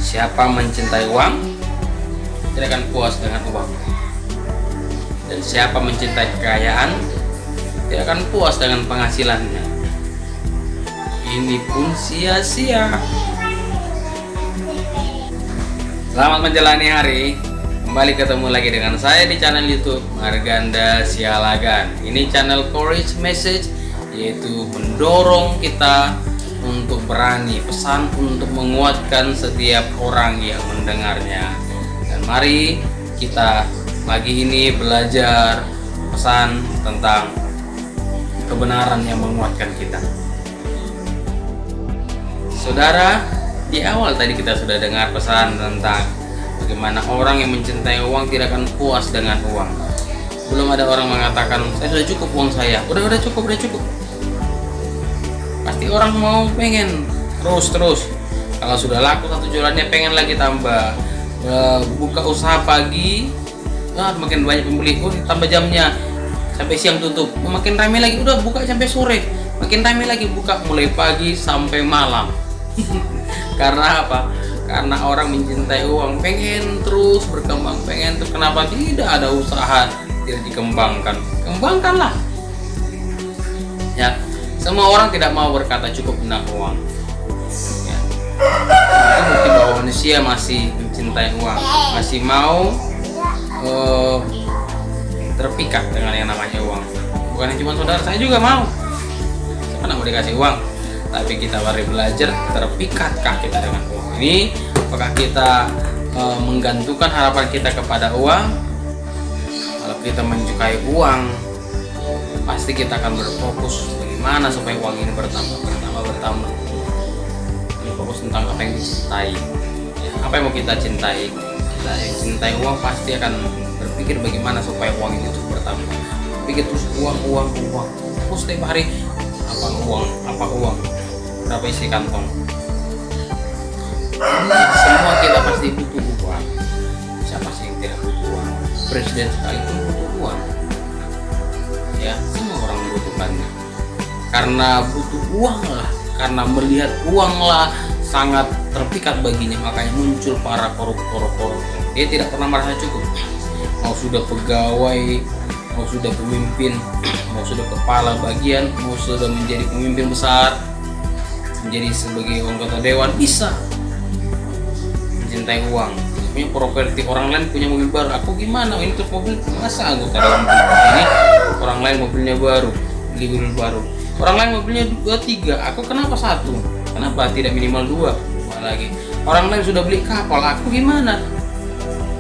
Siapa mencintai uang tidak akan puas dengan uang. Dan siapa mencintai kekayaan tidak akan puas dengan penghasilannya. Ini pun sia-sia. Selamat menjalani hari. Kembali ketemu lagi dengan saya di channel YouTube Marganda Sialagan. Ini channel Courage Message, yaitu mendorong kita untuk berani, pesan untuk menguatkan setiap orang yang mendengarnya. Dan mari kita pagi ini belajar pesan tentang kebenaran yang menguatkan kita. Saudara, di awal tadi kita sudah dengar pesan tentang bagaimana orang yang mencintai uang tidak akan puas dengan uang. Belum ada orang mengatakan, saya sudah cukup uang saya, udah cukup. Pasti orang mau pengen terus. Kalau sudah laku satu jualannya pengen lagi tambah. Buka usaha pagi, makin banyak pembeli, tambah jamnya sampai siang tutup. Makin ramai lagi, udah buka sampai sore. Makin ramai lagi, buka mulai pagi sampai malam. Karena apa? Karena orang mencintai uang, pengen terus berkembang, pengen terus. Kenapa tidak ada usaha tidak dikembangkan? Kembangkanlah. Ya. Semua orang tidak mau berkata cukup tentang uang. Ya. Itu bukti bahwa manusia masih mencintai uang, masih mau terpikat dengan yang namanya uang. Bukan cuma saudara, saya juga mau. Siapa nak mau dikasih uang? Tapi kita mari belajar, terpikatkah kita dengan uang ini? Apakah kita menggantungkan harapan kita kepada uang? Kalau kita menyukai uang, pasti kita akan berfokus bagaimana supaya uang ini bertambah. Ini fokus tentang apa yang dicintai. Ya, apa yang mau kita cintai? Kita yang cintai uang pasti akan berpikir bagaimana supaya uang ini terus bertambah. Pikir terus uang. Terus setiap hari apa uang? Berapa isi kantong? Semua kita pasti butuh uang. Siapa sih yang tidak butuh uang? Presiden sekalipun butuh uang. Ya, semua orang membutuhkannya. Karena butuh uang lah, karena melihat uang lah sangat terpikat baginya, makanya muncul para koruptor. Dia tidak pernah merasa cukup. Mau sudah pegawai, mau sudah pemimpin, mau sudah kepala bagian, mau sudah menjadi pemimpin besar, menjadi sebagai anggota dewan, bisa mencintai uang. Punya properti, orang lain punya mobil baru, aku gimana? Ini tuh mobil, masa anggota dewan ini orang lain mobilnya baru, beli mobil baru. Orang lain mobilnya 2-3, aku kenapa 1? Kenapa tidak minimal 2 lagi? Orang lain sudah beli kapal, aku gimana?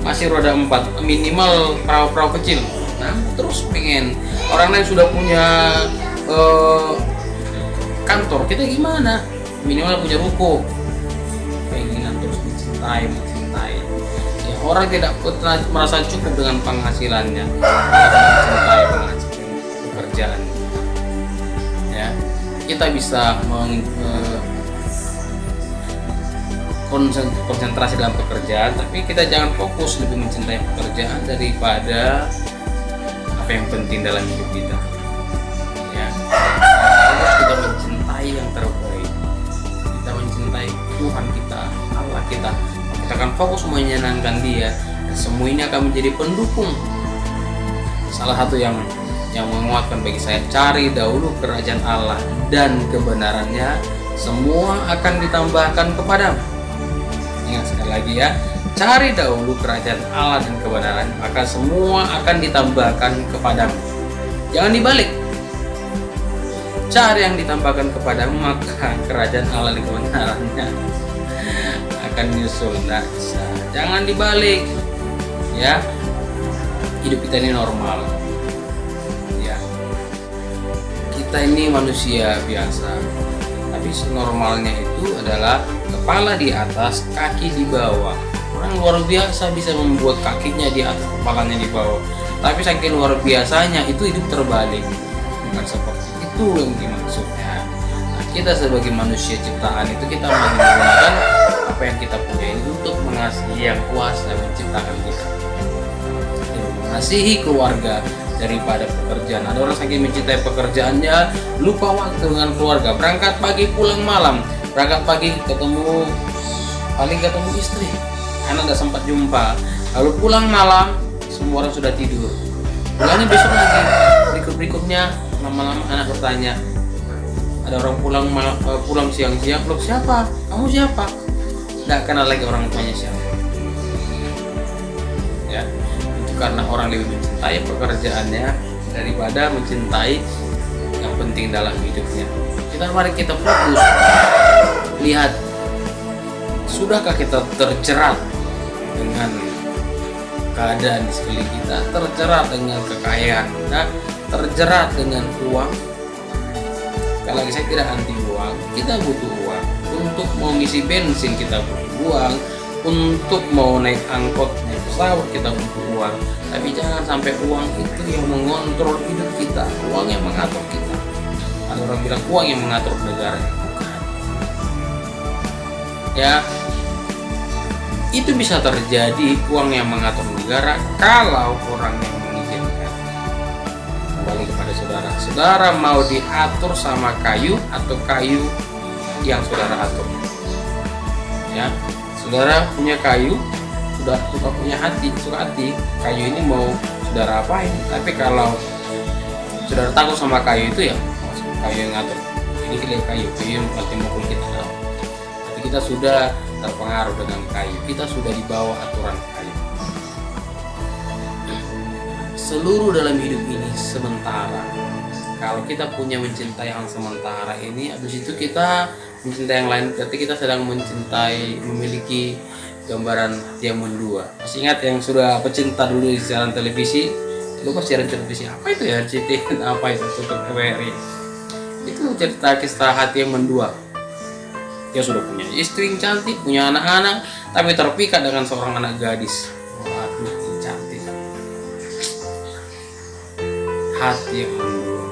Masih roda 4, minimal perahu kecil. Nah, aku terus pengen. Orang lain sudah punya kantor, kita gimana? Minimal punya ruko. Pengen terus mencintai. Ya, orang tidak pernah merasa cukup dengan penghasilannya. Mencintai pekerjaan. Ya, kita bisa konsentrasi dalam pekerjaan, tapi kita jangan fokus lebih mencintai pekerjaan daripada apa yang penting dalam hidup kita. Ya, harus kita mencintai yang terbaik. Kita mencintai Tuhan kita, Allah kita. Kita akan fokus menyenangkan Dia, dan semua ini akan menjadi pendukung. Salah satu yang menguatkan bagi saya, cari dahulu kerajaan Allah dan kebenarannya, semua akan ditambahkan kepadamu. Ingat sekali lagi ya, cari dahulu kerajaan Allah dan kebenaran, maka semua akan ditambahkan kepadamu. Jangan dibalik. Cari yang ditambahkan kepadamu, maka kerajaan Allah dan kebenarannya akan nyusul. Jangan dibalik. Ya, hidup kita ini normal. Kita ini manusia biasa, tapi normalnya itu adalah kepala di atas, kaki di bawah. Orang luar biasa bisa membuat kakinya di atas, kepalanya di bawah. Tapi saking luar biasanya itu hidup terbalik. Bukan seperti itu yang dimaksudnya. Nah, kita sebagai manusia ciptaan itu kita menggunakan apa yang kita punya ini untuk mengasihi yang kuasa menciptakan kita. Mengasihi keluarga daripada pekerjaan. Ada orang saking mencintai pekerjaannya lupa waktu dengan keluarga. Berangkat pagi pulang malam, berangkat pagi ketemu paling ketemu istri, anak udah sempat jumpa, lalu pulang malam semua orang sudah tidur, pulangnya besok lagi, berikutnya lama-lama anak bertanya, ada orang pulang siang-siang, loh siapa? Kamu siapa? Nggak kenal lagi orang tuanya siapa. Ya, itu karena orang lebih mencintai pekerjaannya daripada mencintai yang penting dalam hidupnya. Mari kita fokus, lihat sudahkah kita terjerat dengan keadaan di sekeliling kita, terjerat dengan kekayaan kita, terjerat dengan uang. Sekali lagi, saya tidak anti uang, kita butuh uang untuk mau ngisi bensin, kita butuh uang untuk mau naik angkot, naik pesawat, kita butuh uang. Tapi jangan sampai uang itu yang mengontrol hidup kita, uang yang mengatur kita. Ada orang bilang uang yang mengatur negara, bukan. Ya, itu bisa terjadi uang yang mengatur negara kalau orang yang mengizinkan. Kembali kepada saudara mau diatur sama kayu atau kayu yang saudara atur. Ya, saudara punya kayu, sudah punya hati, suka hati, kayu ini mau saudara apain. Tapi kalau saudara takut sama kayu itu, ya kayu yang ngatur. Ini kayu yang pasti mukul kita. Tapi kita sudah terpengaruh dengan kayu, kita sudah dibawa aturan kayu. Seluruh dalam hidup ini sementara. Kalau kita punya mencintai yang sementara ini, habis itu kita mencintai yang lain, berarti kita sedang mencintai, memiliki gambaran hati yang mendua. Masih ingat yang sudah pecinta dulu di siaran televisi? Lupa siaran televisi apa itu ya? RCTI apa itu? Tutup TVRI. Itu cerita kisah hati yang mendua. Dia sudah punya istri yang cantik, punya anak-anak, tapi terpikat dengan seorang anak gadis. Waduh, yang cantik. Hati yang mendua.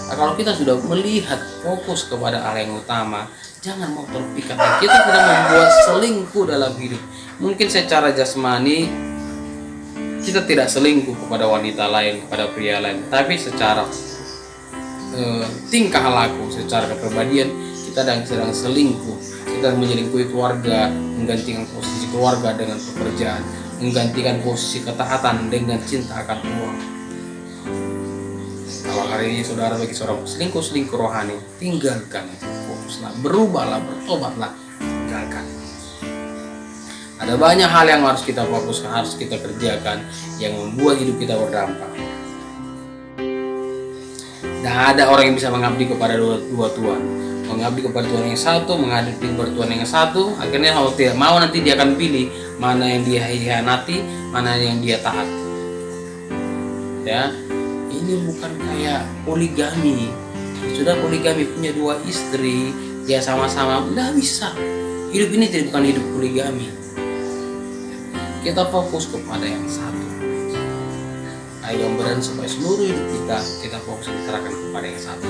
Nah, kalau kita sudah melihat fokus kepada hal yang utama, jangan mau terpikat. Kita sudah membuat selingkuh dalam hidup. Mungkin secara jasmani kita tidak selingkuh kepada wanita lain, kepada pria lain, tapi secara tingkah laku, secara kepribadian kita sedang selingkuh. Kita menyelingkuhi keluarga, menggantikan posisi keluarga dengan pekerjaan, menggantikan posisi ketaatan dengan cinta akan uang. Kalau hari ini saudara bagi seorang selingkuh rohani, tinggalkan itu, fokuslah, berubahlah, bertobatlah, tinggalkan. Ada banyak hal yang harus kita fokuskan, harus kita kerjakan, yang membuat hidup kita berdampak. Tidak ada orang yang bisa mengabdi kepada dua Tuhan. Mengabdi kepada Tuhan yang satu, mengabdi kepada Tuhan yang satu. Akhirnya kalau tidak mau, nanti dia akan pilih mana yang dia hianati, mana yang dia taat. Ya, ini bukan kayak poligami. Sudah poligami, punya dua istri, ya sama-sama, nggak bisa. Hidup ini bukan hidup poligami. Kita fokus kepada yang satu. Ayo gambaran supaya seluruh hidup kita fokus diserahkan kepada yang satu.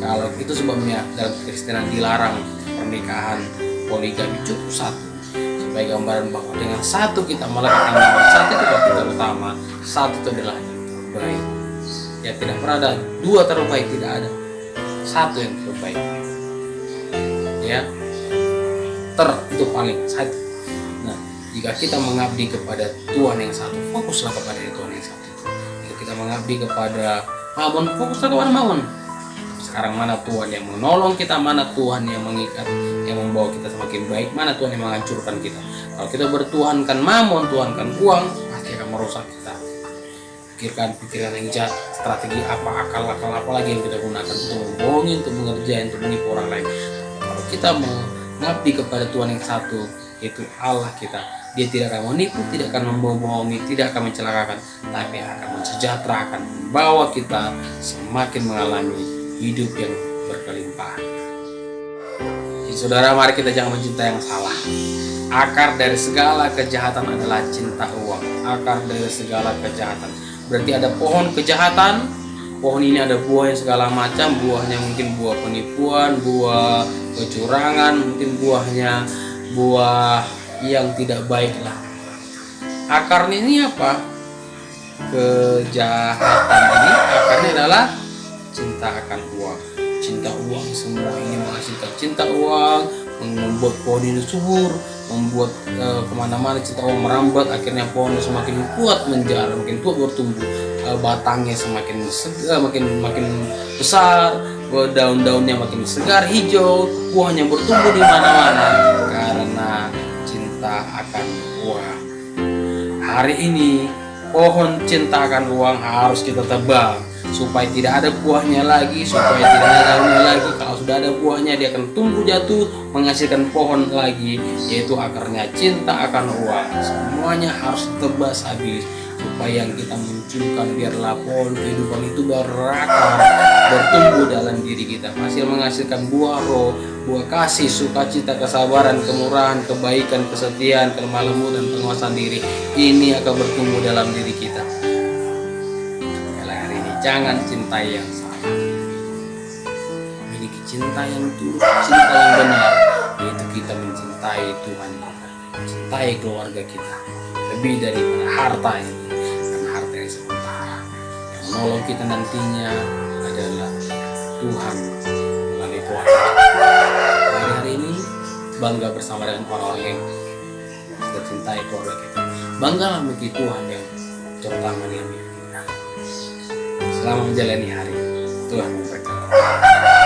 Kalau itu sebabnya dalam Kristenan dilarang pernikahan poligami, cukup satu. Supaya gambaran bahwa dengan satu kita meletakkan bahwa satu itu kita utama, satu itu adalah yang terbaik. Ya, tidak pernah ada dua terbaik, tidak ada. Satu yang terbaik. Ya, itu paling satu. Nah, jika kita mengabdi kepada Tuhan yang satu, fokuslah kepada Tuhan yang satu. Jika kita mengabdi kepada Mamon, fokuslah kepada Mamon. Sekarang mana Tuhan yang menolong kita, mana Tuhan yang mengikat, yang membawa kita semakin baik, mana Tuhan yang menghancurkan kita. Kalau kita bertuhankan Mamon, tuhankan uang, pasti akan merusak kita. Pikirkan pikiran yang jahat, strategi apa, akal apa lagi yang kita gunakan untuk membohongi, untuk mengerjain, untuk menipu orang lain. Kalau kita mengabdi kepada Tuhan yang satu, yaitu Allah kita, Dia tidak akan menipu, tidak akan membohongi, tidak akan mencelakakan, tapi akan mensejahterakan, membawa kita semakin mengalami hidup yang berkelimpahan. Jadi, saudara, mari kita jangan mencintai yang salah. Akar dari segala kejahatan adalah cinta uang. Akar dari segala kejahatan. Berarti ada pohon kejahatan. Pohon ini ada buah yang segala macam. Buahnya mungkin buah penipuan, buah kecurangan, mungkin buahnya buah yang tidak baik lah. Akarnya ini apa? Kejahatan ini akarnya adalah cinta akan uang. Cinta uang, semua ini menghasilkan cinta uang, membuat pohon ini subur, membuat kemana-mana cinta Allah merambat, akhirnya pohon semakin kuat menjalar, makin kuat bertumbuh, batangnya semakin segar, makin besar, daun-daunnya makin segar hijau, buahnya bertumbuh di mana-mana karena cinta akan uang. Hari ini pohon cinta akan uang harus kita tebang supaya tidak ada buahnya lagi, supaya tidak ada daunnya lagi. Kalau sudah ada buahnya, dia akan tumbuh jatuh menghasilkan pohon lagi, yaitu akarnya cinta akan uang. Semuanya harus ditebas habis supaya yang kita munculkan biarlah pohon kehidupan itu berakar, bertumbuh dalam diri kita, masih menghasilkan buah roh, buah kasih, sukacita, kesabaran, kemurahan, kebaikan, kesetiaan, kelemah lembutan, penguasaan diri. Ini akan bertumbuh dalam diri kita. Hari ini jangan cintai yang salah, memiliki cinta yang tulus, cinta yang benar, yaitu kita mencintai Tuhan kita, mencintai keluarga kita lebih daripada harta ini. Harta yang sementara, yang menolong kita nantinya adalah Tuhan melalui kuasa. Hari ini bangga bersama dengan orang-orang yang kita cintai keluarga kita. Banggalah memiliki Tuhan yang terutama di hidup kita. Selamat menjalani hari. Tuhan memberkati.